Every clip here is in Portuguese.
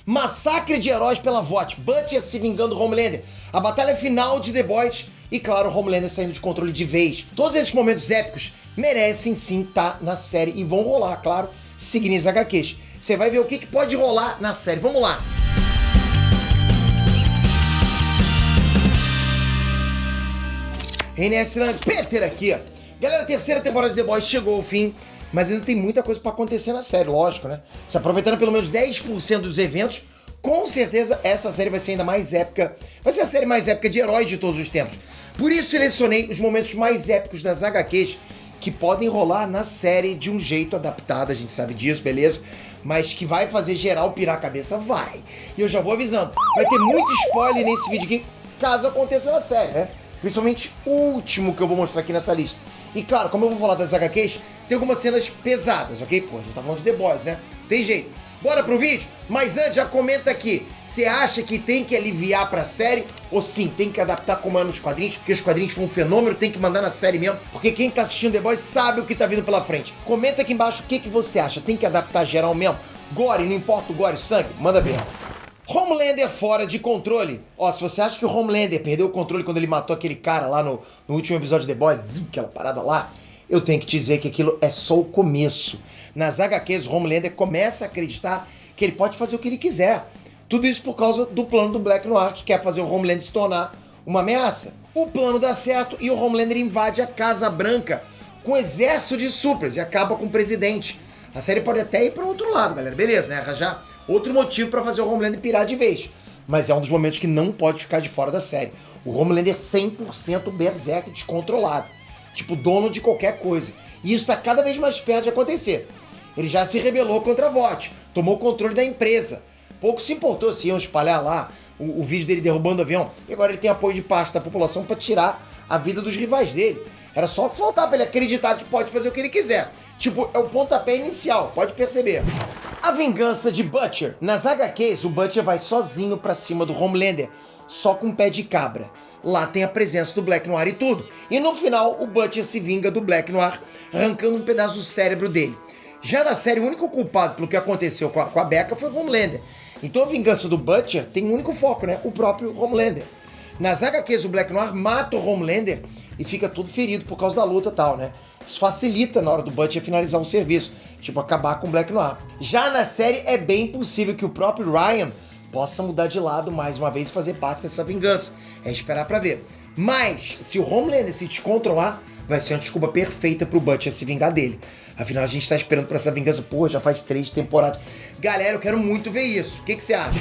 Massacre de heróis pela VOT, Butcher se vingando do Homelander, a batalha final de The Boys e, claro, Homelander saindo de controle de vez. Todos esses momentos épicos merecem sim estar na série e vão rolar, claro, seguindo as HQs. Você vai ver o que pode rolar na série. Vamos lá! René Strange, Peter aqui, ó. Galera, a terceira temporada de The Boys chegou ao fim, mas ainda tem muita coisa pra acontecer na série, lógico, né? Se aproveitando pelo menos 10% dos eventos, com certeza essa série vai ser ainda mais épica. Vai ser a série mais épica de heróis de todos os tempos. Por isso selecionei os momentos mais épicos das HQs que podem rolar na série de um jeito adaptado, a gente sabe disso, beleza? Mas que vai fazer geral pirar a cabeça, vai. E eu já vou avisando, vai ter muito spoiler nesse vídeo aqui, caso aconteça na série, né? Principalmente o último que eu vou mostrar aqui nessa lista. E claro, como eu vou falar das HQs, tem algumas cenas pesadas, ok? Pô, a gente tá falando de The Boys, né? Tem jeito. Bora pro vídeo? Mas antes, já comenta aqui. Você acha que tem que aliviar pra série? Ou sim, tem que adaptar como é nos quadrinhos? Porque os quadrinhos foram um fenômeno, tem que mandar na série mesmo? Porque quem tá assistindo The Boys sabe o que tá vindo pela frente. Comenta aqui embaixo o que você acha. Tem que adaptar geral mesmo? Gore, não importa o gore, sangue? Manda ver. Homelander fora de controle. Ó, se você acha que o Homelander perdeu o controle quando ele matou aquele cara lá no último episódio de The Boys, aquela parada lá, eu tenho que te dizer que aquilo é só o começo. Nas HQs, o Homelander começa a acreditar que ele pode fazer o que ele quiser. Tudo isso por causa do plano do Black Noir, que quer fazer o Homelander se tornar uma ameaça. O plano dá certo e o Homelander invade a Casa Branca com um exército de supers e acaba com o presidente. A série pode até ir para outro lado, galera, beleza, né? Arranjar outro motivo para fazer o Homelander pirar de vez. Mas é um dos momentos que não pode ficar de fora da série. O Homelander 100% berserk descontrolado. Tipo, dono de qualquer coisa. E isso tá cada vez mais perto de acontecer. Ele já se rebelou contra a VOT, tomou o controle da empresa. Pouco se importou se iam espalhar lá o vídeo dele derrubando o avião. E agora ele tem apoio de parte da população para tirar a vida dos rivais dele. Era só o que faltava pra ele acreditar que pode fazer o que ele quiser. Tipo, é o pontapé inicial, pode perceber. A vingança de Butcher. Nas HQs, o Butcher vai sozinho pra cima do Homelander, só com um pé de cabra. Lá tem a presença do Black Noir e tudo. E no final, o Butcher se vinga do Black Noir, arrancando um pedaço do cérebro dele. Já na série, o único culpado pelo que aconteceu com a Becca foi o Homelander. Então a vingança do Butcher tem um único foco, né? O próprio Homelander. Nas HQs, o Black Noir mata o Homelander e fica todo ferido por causa da luta e tal, né? Isso facilita na hora do Butcher finalizar um serviço, tipo acabar com o Black Noir. Já na série, é bem possível que o próprio Ryan possa mudar de lado mais uma vez e fazer parte dessa vingança. É esperar pra ver. Mas, se o Homelander se descontrolar, vai ser uma desculpa perfeita pro Butcher se vingar dele. Afinal, a gente tá esperando por essa vingança, pô, já faz 3 temporadas. Galera, eu quero muito ver isso. O que você acha?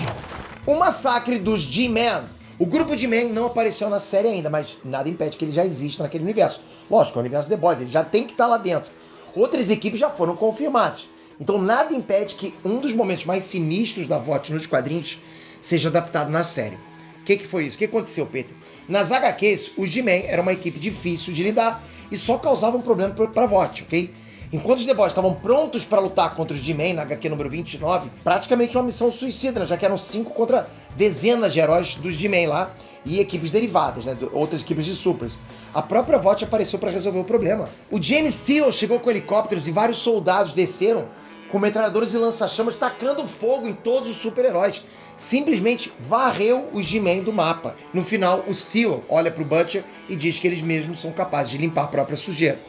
O massacre dos G-Men. O grupo de Men não apareceu na série ainda, mas nada impede que ele já exista naquele universo. Lógico, é o universo The Boys, ele já tem que estar lá dentro. Outras equipes já foram confirmadas. Então nada impede que um dos momentos mais sinistros da VOT nos quadrinhos seja adaptado na série. O que foi isso? O que aconteceu, Peter? Nas HQs, os G-Men eram uma equipe difícil de lidar e só causavam problema para a VOT, ok? Enquanto os The Boys estavam prontos para lutar contra os G-Men na HQ número 29, praticamente uma missão suicida, né? Já que eram 5 contra dezenas de heróis dos G-Men lá e equipes derivadas, né? Outras equipes de supers. A própria VOT apareceu para resolver o problema. O James Steele chegou com helicópteros e vários soldados desceram com metralhadoras e lança-chamas tacando fogo em todos os super-heróis. Simplesmente varreu os G-Men do mapa. No final, o Steele olha pro Butcher e diz que eles mesmos são capazes de limpar a própria sujeira.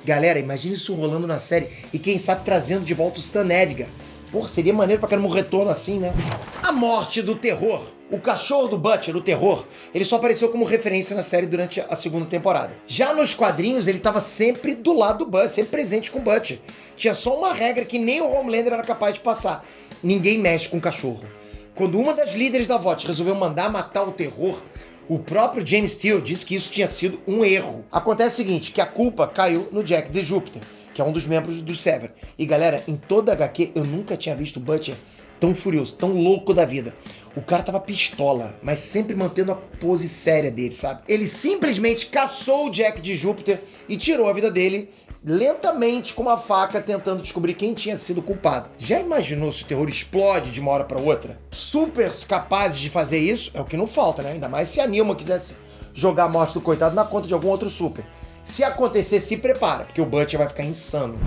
Galera, imagina isso rolando na série e quem sabe trazendo de volta o Stan Edgar. Pô, seria maneiro pra caramba um retorno assim, né? A morte do terror. O cachorro do Butcher, o terror, ele só apareceu como referência na série durante a segunda temporada. Já nos quadrinhos, ele tava sempre do lado do Butcher, sempre presente com o Butcher. Tinha só uma regra que nem o Homelander era capaz de passar. Ninguém mexe com o cachorro. Quando uma das líderes da VOT resolveu mandar matar o terror, o próprio James Steele disse que isso tinha sido um erro. Acontece o seguinte, que a culpa caiu no Jack de Júpiter, que é um dos membros do Sever. E galera, em toda a HQ, eu nunca tinha visto o Butcher tão furioso, tão louco da vida. O cara tava pistola, mas sempre mantendo a pose séria dele, sabe? Ele simplesmente caçou o Jack de Júpiter e tirou a vida dele lentamente com uma faca, tentando descobrir quem tinha sido o culpado. Já imaginou se o terror explode de uma hora pra outra? Supers capazes de fazer isso é o que não falta, né? Ainda mais se a Nilma quisesse jogar a morte do coitado na conta de algum outro super. Se acontecer, se prepara, porque o Butcher vai ficar insano.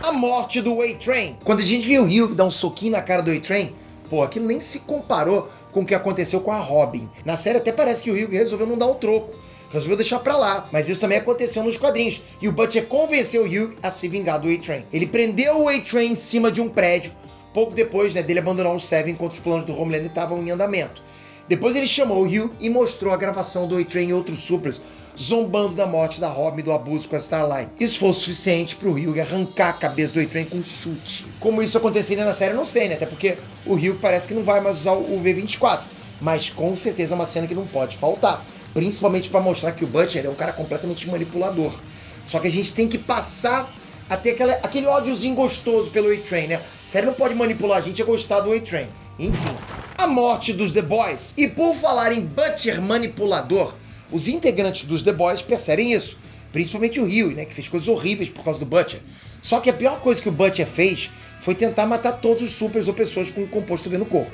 A morte do A-Train. Quando a gente viu o Hugh dar um soquinho na cara do A-Train, Pô, aquilo nem se comparou com o que aconteceu com a Robin. Na série até parece que o Hugh resolveu não dar o troco. Resolveu deixar pra lá, mas isso também aconteceu nos quadrinhos. E o Butcher convenceu o Hugh a se vingar do A-Train. Ele prendeu o A-Train em cima de um prédio, pouco depois, né, dele abandonar o Seven enquanto os planos do Homelander estavam em andamento. Depois ele chamou o Hugh e mostrou a gravação do A-Train e outros supers zombando da morte da Robin e do abuso com a Starlight. Isso foi o suficiente pro Hugh arrancar a cabeça do A-Train com um chute. Como isso aconteceria na série, eu não sei, né? Até porque o Hugh parece que não vai mais usar o V24. Mas com certeza é uma cena que não pode faltar. Principalmente para mostrar que o Butcher é um cara completamente manipulador. Só que a gente tem que passar a ter aquele ódiozinho gostoso pelo A-Train, né? A série não pode manipular a gente a gostar do A-Train. Enfim, a morte dos The Boys. E por falar em Butcher manipulador, os integrantes dos The Boys percebem isso. Principalmente o Huey, né, que fez coisas horríveis por causa do Butcher. Só que a pior coisa que o Butcher fez foi tentar matar todos os supers ou pessoas com o composto V no corpo.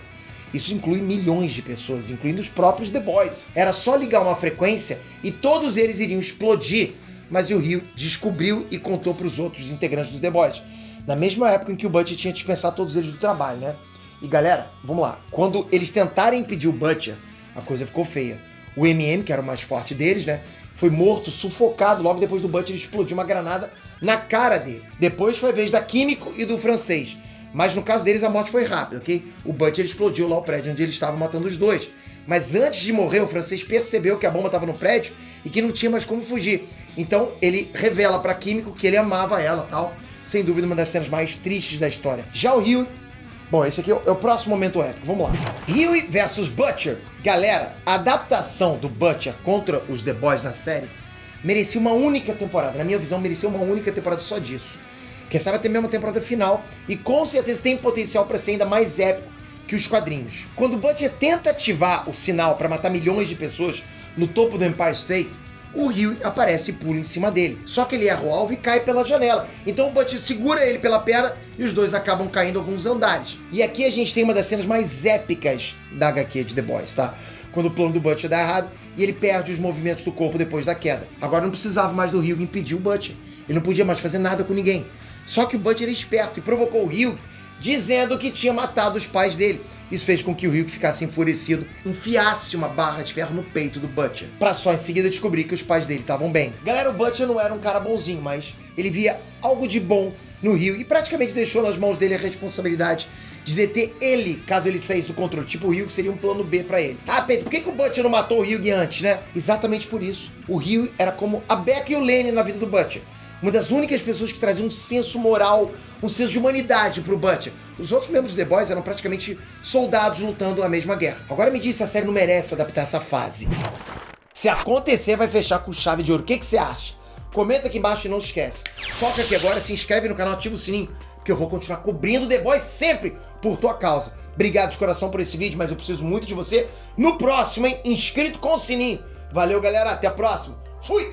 Isso inclui milhões de pessoas, incluindo os próprios The Boys. Era só ligar uma frequência e todos eles iriam explodir, mas o Huey descobriu e contou para os outros integrantes dos The Boys. Na mesma época em que o Butcher tinha dispensado todos eles do trabalho, né? E galera, vamos lá. Quando eles tentarem impedir o Butcher, a coisa ficou feia. O MM, que era o mais forte deles, né, foi morto, sufocado, logo depois do Butcher explodir uma granada na cara dele. Depois foi a vez da Químico e do francês. Mas no caso deles a morte foi rápida, ok? O Butcher explodiu lá o prédio onde eles estavam matando os dois. Mas antes de morrer, o francês percebeu que a bomba estava no prédio e que não tinha mais como fugir. Então ele revela pra Químico que ele amava ela e tal. Sem dúvida uma das cenas mais tristes da história. Já o Huey... Bom, esse aqui é o próximo momento épico, vamos lá. Huey versus Butcher. Galera, a adaptação do Butcher contra os The Boys na série merecia uma única temporada. Na minha visão, merecia uma única temporada só disso. Quem sabe até mesmo a temporada final. E com certeza tem potencial para ser ainda mais épico que os quadrinhos. Quando o Butcher tenta ativar o sinal para matar milhões de pessoas no topo do Empire State, o Huey aparece e pula em cima dele. Só que ele erra o alvo e cai pela janela. Então o Butcher segura ele pela perna e os dois acabam caindo alguns andares. E aqui a gente tem uma das cenas mais épicas da HQ de The Boys, tá? Quando o plano do Butcher dá errado e ele perde os movimentos do corpo depois da queda. Agora não precisava mais do Huey impedir o Butcher. Ele não podia mais fazer nada com ninguém. Só que o Butcher é esperto e provocou o Huey dizendo que tinha matado os pais dele. Isso fez com que o Huey ficasse enfurecido, enfiasse uma barra de ferro no peito do Butcher, pra só em seguida descobrir que os pais dele estavam bem. Galera, o Butcher não era um cara bonzinho, mas ele via algo de bom no Huey e praticamente deixou nas mãos dele a responsabilidade de deter ele, caso ele saísse do controle. Tipo, o Huey seria um plano B pra ele. Ah, Pedro, por que o Butcher não matou o Huey antes, né? Exatamente por isso. O Huey era como a Becca e o Lenny na vida do Butcher. Uma das únicas pessoas que traziam um senso moral, um senso de humanidade pro Butcher. Os outros membros do The Boys eram praticamente soldados lutando a mesma guerra. Agora me diz se a série não merece adaptar essa fase. Se acontecer, vai fechar com chave de ouro. O que você acha? Comenta aqui embaixo e não se esquece. Foca aqui agora, se inscreve no canal, ativa o sininho, porque eu vou continuar cobrindo The Boys sempre por tua causa. Obrigado de coração por esse vídeo, mas eu preciso muito de você no próximo, hein? Inscrito com o sininho. Valeu, galera. Até a próxima. Fui!